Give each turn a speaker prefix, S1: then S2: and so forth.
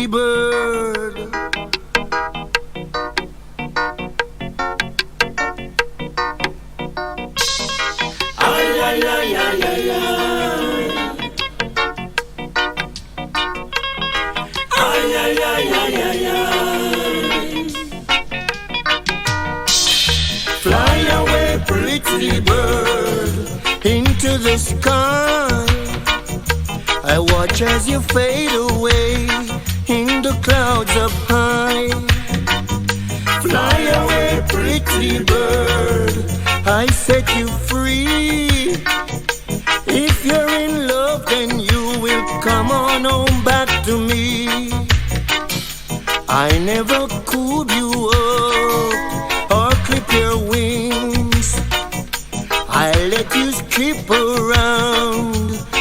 S1: pretty bird. Ay, ay, ay, ay, ay, ay. Ay, ay, ay, ay, ay, ay. Fly away, pretty bird, into the sky. I watch as you fade away in the clouds up high. Fly away, pretty bird, I set you free. If you're in love, then you will come on home back to me. I never cooled you up or clip your wings. I let you skip around